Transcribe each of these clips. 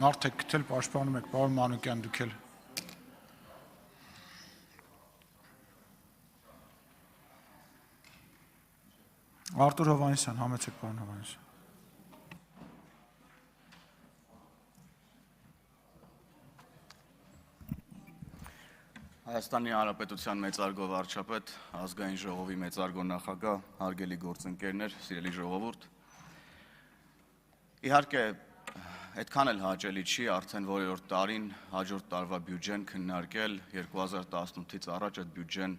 Մարդ եք գտել, պաշտպանում եք, պարոն Մանուկյան, դուք էլ։ Արտուր Հովհաննիսյան, համեցեք, պարոն Հովհաննիսյան։ Հայաստանի Հանրապետության մեծարգո վարչապետ, ազգային ժողովի մեծարգո նախագահ, հարգելի գործընկերներ, սիրելի ժողովուրդ։ Իհարկե, այդքան էլ հաճելի չի արդեն որերորդ տարին հաջորդ տարվա բյուջեն քննարկել 2018-ից առաջ այդ բյուջեն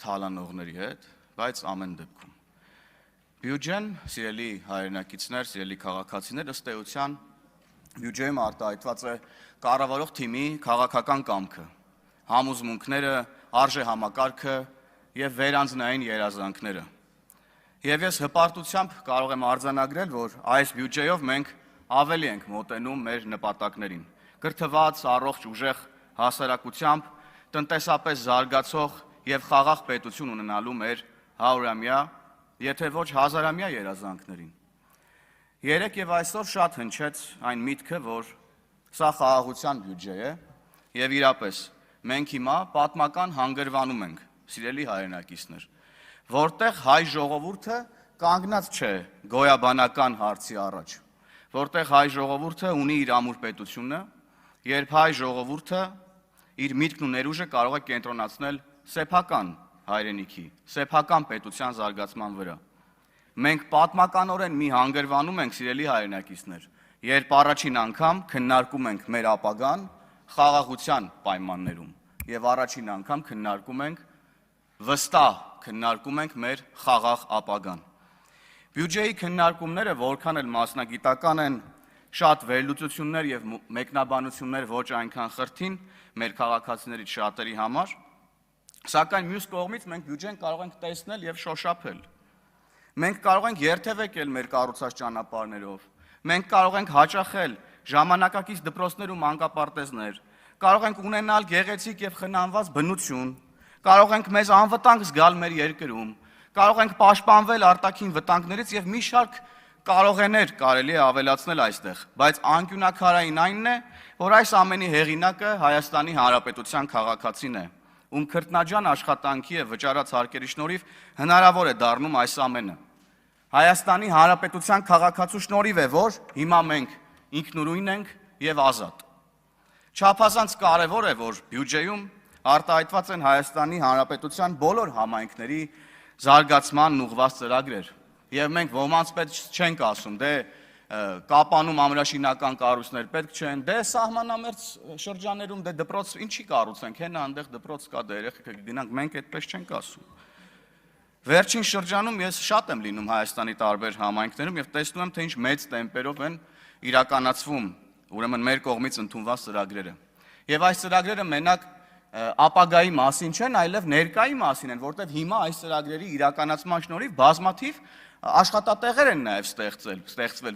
թալանողների հետ, բայց ամեն դեպքում։ Բյուջեն, սիրելի հայրենակիցներ, սիրելի քաղաքացիներ, ըստ էության բյուջեում արտահայտված է կառավարող թիմի քաղաքական կամքը, համոզմունքները, արժեհամակարգը եւ վերանձնային երազանքները։ Եվ ես հպարտությամբ կարող եմ արձանագրել, որ այս բյուջեով մենք ավելի ենք մոտենում մեր նպատակներին։ Կրթված, առողջ, ուժեղ հասարակությամբ, տնտեսապես զարգացող եւ խաղաղ պետություն ունենալու մեր 100-ամյա, եթե ոչ 1000-ամյա երազանքներին։ Երեկ եւ այսօր շատ հնչեց այն միտքը, որ սա խաղաղության բյուջե է եւ իրապես մենք հիմա պատմական հանգրվանում ենք, սիրելի հայրենակիցներ, որտեղ հայ ժողովուրդը կանգնած չէ գոյաբանական հարցի առաջ, որտեղ հայ ժողովուրդը ունի իր ամուր պետությունը, երբ հայ ժողովուրդը իր միտքն ու ներուժը կարող է կենտրոնացնել սեփական հայրենիքի, սեփական պետության զարգացման վրա։ Մենք պատմականորեն մի հանգրվանում ենք, սիրելի հայրենակիցներ, երբ առաջին անգամ քննարկում ենք մեր ապագան խաղաղության պայմաններում եւ առաջին անգամ քննարկում ենք վստահ քննարկում ենք մեր խաղաղ ապագան։ Բյուջեի քննարկումները որքան էլ մասնագիտական են, շատ վերլուծություններ եւ մեկնաբանություններ ոչ այնքան խրթին մեր քաղաքացիներից շատերի համար, սակայն մյուս կողմից մենք բյուջեն կարող ենք տեսնել եւ շոշափել։ Մենք կարող ենք երթևեկել մեր կառուցած ճանապարհներով, մենք կարող ենք հաճախել ժամանակակից դպրոցներ ու մանկապարտեզներ, կարող ենք ունենալ գեղեցիկ եւ խնամված բնություն, կարող ենք մեզ անվտանգ զգալ մեր երկրում, կարող ենք պաշտպանվել արտաքին վտանգներից եւ մի շարք կարողեներ կարելի է ավելացնել այստեղ, բայց անկյունակարային այնն է, որ այս ամենի հեղինակը Հայաստանի Հանրապետության քաղաքացին է, ում քրտնաջան աշխատանքի եւ վճարած հարկերի շնորհիվ հնարավոր է դառնում այս ամենը։ Հայաստանի Հանրապետության քաղաքացու շնորհիվ է, որ հիմա մենք ինքնուրույն ենք եւ ազատ։ Չափազանց կարևոր է, որ բյուջեում արտահայտված են Հայաստանի Հանրապետության բոլոր համայնքների զարգացման ուղղված ծրագրեր։ Եվ մենք ոմանց պետք չենք ասում, դե Կապանում ամրաշինական կառույցներ պետք չեն, դե սահմանամերձ շրջաններում դե դպրոց ինչի կառուցենք, հենա այնտեղ դպրոց կա, դե երեխեք գնանք, մենք այդպես չենք ասում։ Վերջին շրջանում ես շատ եմ լինում Հայաստանի տարբեր համայնքներում եւ տեսնում եմ, թե ինչ մեծ տեմպերով են իրականացվում, ուրեմն մեր կողմից ընդունված ծրագրերը։ Եվ այս ծրագրերը մենակ ապագայի մասին չեն, այլև ներկայի մասին են, որտեղ հիմա այս ծրագրերի իրականացման շնորհիվ բազմաթիվ աշխատատեղեր են նաև ստեղծվել,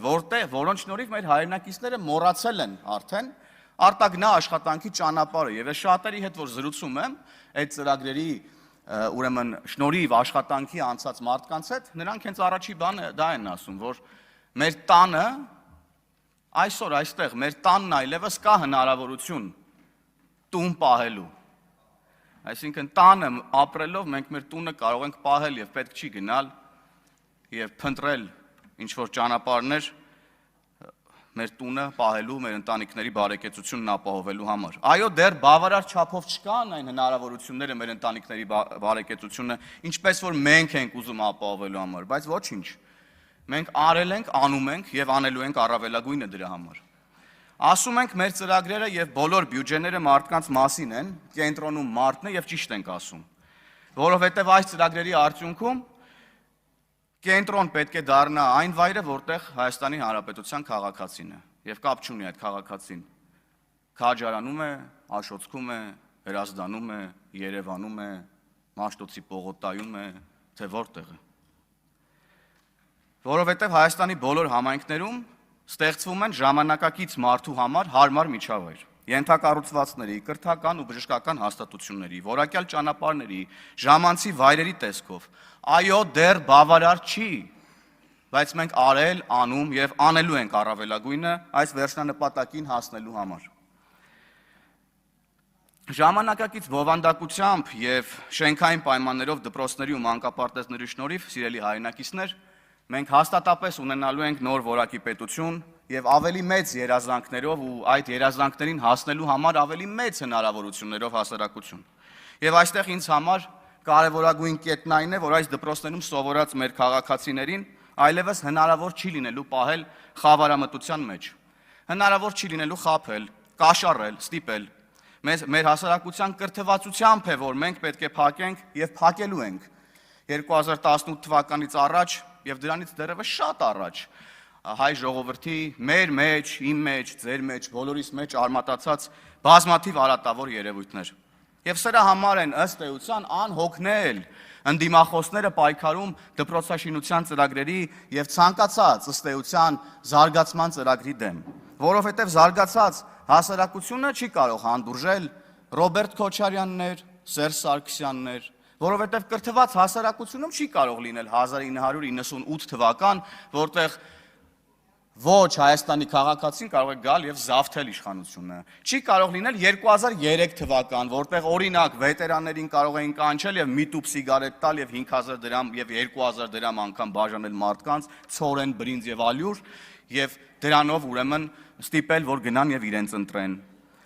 որոնց շնորհիվ մեր հայրենակիցները մոռացել են արդեն արտագնա աշխատանքի ճանապարհը։ Եվ ես շատերի հետ որ զրուցում եմ այդ ծրագրերի ուրեմն շնորհիվ աշխատանքի անցած մարդկանց հետ, նրանք հենց առաջի բանը դա են ասում, որ մեր տանը այսօր այստեղ մեր տանն այլևս կա հնարավորություն տուն պահելու։ Այսինքն տանը ապրելով մենք մեր տունը կարող ենք պահել եւ պետք չի գնալ եւ փնտրել ինչ որ ճանապարհներ մեր տունը պահելու, մեր ընտանիքների բարեկեցությունն ապահովելու համար։ Այո, դեռ բավարար չափով չկան այն հնարավորությունները մեր ընտանիքների բարեկեցությունը, ինչպես որ մենք ենք ուզում ապահովելու համար, բայց ոչինչ։ Մենք արել ենք, անում ենք եւ անելու ենք առավելագույնը դրա համար։ Ասում ենք մեր ծրագրերը եւ բոլոր բյուջեները մարդկանց մասին են, կենտրոնում մարդն է եւ ճիշտ ենք ասում, որովհետեւ այս ծրագրերի արդյունքում կենտրոն պետք է դառնա այն վայրը, որտեղ Հայաստանի Հանրապետության քաղաքացին է եւ կապ չունի այդ քաղաքացին քաջարանում է, աշոցքում է, հրազդանում է, Երևանում է, Մաշտոցի պողոտայում է, թե որտեղ է։ Որովհետեւ Հայաստանի բոլոր համայնքներում ստեղծվում են ժամանակակից մարդու համար հարմար միջավայր։ Ենթակառուցվածքների, կրթական ու բժշկական հաստատությունների, որակյալ ճանապարհների, ժամանցի վայրերի տեսքով։ Այո, դեռ բավարար չի, բայց մենք արել, անում եւ անելու ենք առավելագույնը այս վերջնանպատակին հասնելու համար։ Ժամանակակից բովանդակությամբ եւ շենքային պայմաններով դպրոցների ու մանկապարտեզների շնորհիվ, սիրելի հայրենակիցներ, մենք հաստատապես ունենալու ենք նոր որակի պետություն եւ ավելի մեծ երազանքներով ու այդ երազանքներին հասնելու համար ավելի մեծ հնարավորություններով հասարակություն։ Եվ այստեղ ինձ համար կարևորագույն կետն այն է, որ այս դպրոցներում սովորած մեր քաղաքացիներին այլևս հնարավոր չի լինելու պահել խավարամտության մեջ։ Հնարավոր չի լինելու խաբել, կաշառել, ստիպել։ Մեր հասարակության կրթվածությամբ է, որ մենք պետք է փակենք եւ փակելու ենք 2018 թվականից առաջ եւ դրանից դեռևս շատ առաջ հայ ժողովրդի մեր մեջ, իմ մեջ, ձեր մեջ, բոլորիս մեջ արմատացած բազմաթիվ արատավոր երևույթներ։ Եվ սրա համար են ըստ էության անհոգնել ընդդիմախոսները պայքարում դպրոցաշինության ծրագրերի եւ ցանկացած ըստ էության զարգացման ծրագրի դեմ, որովհետեւ զարգացած հասարակությունը չի կարող հանդուրժել Ռոբերտ Քոչարյաններ, Սերժ Սարգսյաններ, որովհետեւ կրթված հասարակությունում չի կարող լինել 1998 թվական, որտեղ ոչ Հայաստանի քաղաքացին կարող է գալ եւ զավթել իշխանությունը։ Չի կարող լինել 2003 թվական, որտեղ օրինակ վետերաններին կարող էին կանչել եւ մի տուփ սիգարետ տալ եւ 5000 դրամ եւ 2000 դրամ անգամ բաժանել մարդկանց, ցորեն, բրինձ եւ ալյուր եւ դրանով ուրեմն ստիպել, որ գնան եւ իրենց ընտրեն։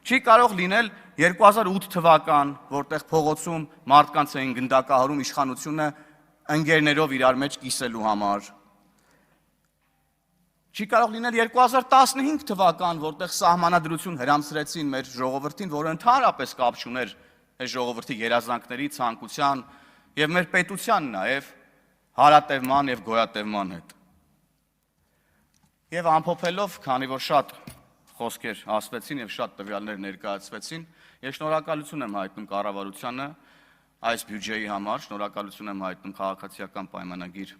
Չի կարող լինել 2008 թվական, որտեղ փողոցում մարդկանց էին գնդակահարում իշխանությունը ընկերներով իրար մեջ կիսելու համար։ Չի կարող լինել 2015 թվական, որտեղ սահմանադրություն հրամսրեցին մեր ժողովրդին, որը ընդհանրապես կապ չուներ այս ժողովրդի երազանքների, ցանկության եւ մեր պետության նաեւ հարատևման եւ գոյատևման հետ։ Եվ ամփոփելով, քանի որ շատ խոսքեր ասվեցին եւ շատ տվյալներ ներկայացվեցին, ես շնորհակալություն եմ հայտնում կառավարությանը այս բյուջեի համար, շնորհակալություն եմ հայտնում քաղաքացիական պայմանագիր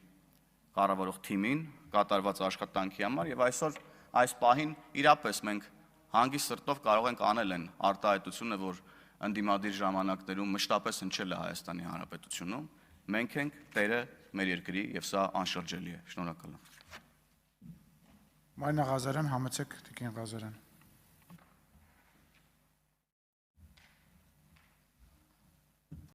կառավարող թիմին կատարված աշխատանքի համար եւ այսօր այս պահին իրապես մենք հանգիստ սրտով կարող ենք անել են արտահայտությունը, որ ընդդիմադիր ժամանակներում մշտապես հնչել է Հայաստանի Հանրապետությունում, մենք ենք տերը մեր երկրի եւ սա անշրջելի է։ Շնորհակալ եմ։ Մարինա Ղազարյան, համեցեք Տիկին Ղազարյան։